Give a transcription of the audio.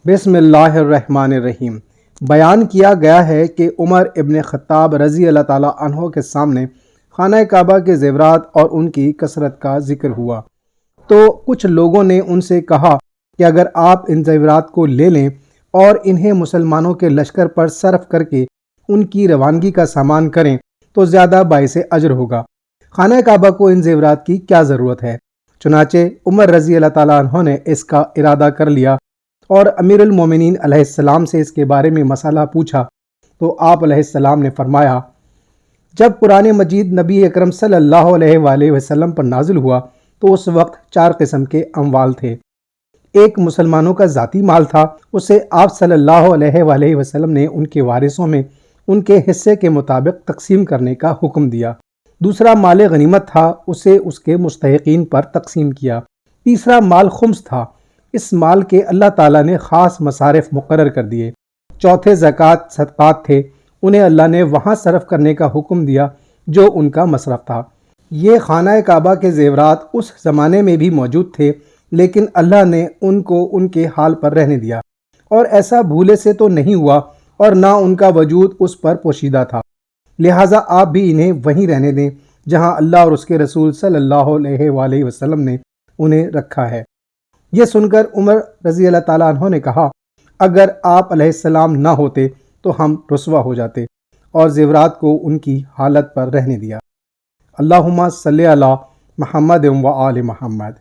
بسم اللہ الرحمن الرحیم۔ بیان کیا گیا ہے کہ عمر ابن خطاب رضی اللہ تعالیٰ عنہ کے سامنے خانہ کعبہ کے زیورات اور ان کی کثرت کا ذکر ہوا تو کچھ لوگوں نے ان سے کہا کہ اگر آپ ان زیورات کو لے لیں اور انہیں مسلمانوں کے لشکر پر صرف کر کے ان کی روانگی کا سامان کریں تو زیادہ باعث اجر ہوگا۔ خانہ کعبہ کو ان زیورات کی کیا ضرورت ہے؟ چنانچہ عمر رضی اللہ تعالیٰ عنہ نے اس کا ارادہ کر لیا اور امیر المومنین علیہ السلام سے اس کے بارے میں مسئلہ پوچھا تو آپ علیہ السلام نے فرمایا، جب قرآن مجید نبی اکرم صلی اللہ علیہ وآلہ وسلم پر نازل ہوا تو اس وقت 4 قسم کے اموال تھے۔ ایک مسلمانوں کا ذاتی مال تھا، اسے آپ صلی اللہ علیہ وآلہ وسلم نے ان کے وارثوں میں ان کے حصے کے مطابق تقسیم کرنے کا حکم دیا۔ دوسرا مال غنیمت تھا، اسے اس کے مستحقین پر تقسیم کیا۔ تیسرا مال خمس تھا، اس مال کے اللہ تعالیٰ نے خاص مصارف مقرر کر دیے۔ چوتھے زکوٰۃ صدقات تھے، انہیں اللہ نے وہاں صرف کرنے کا حکم دیا جو ان کا مصرف تھا۔ یہ خانہ کعبہ کے زیورات اس زمانے میں بھی موجود تھے، لیکن اللہ نے ان کو ان کے حال پر رہنے دیا، اور ایسا بھولے سے تو نہیں ہوا اور نہ ان کا وجود اس پر پوشیدہ تھا، لہٰذا آپ بھی انہیں وہیں رہنے دیں جہاں اللہ اور اس کے رسول صلی اللہ علیہ وآلہ وسلم نے انہیں رکھا ہے۔ یہ سن کر عمر رضی اللہ تعالیٰ عنہ نے کہا، اگر آپ علیہ السلام نہ ہوتے تو ہم رسوا ہو جاتے، اور زیورات کو ان کی حالت پر رہنے دیا۔ اللہم صلی علی محمد و آل محمد۔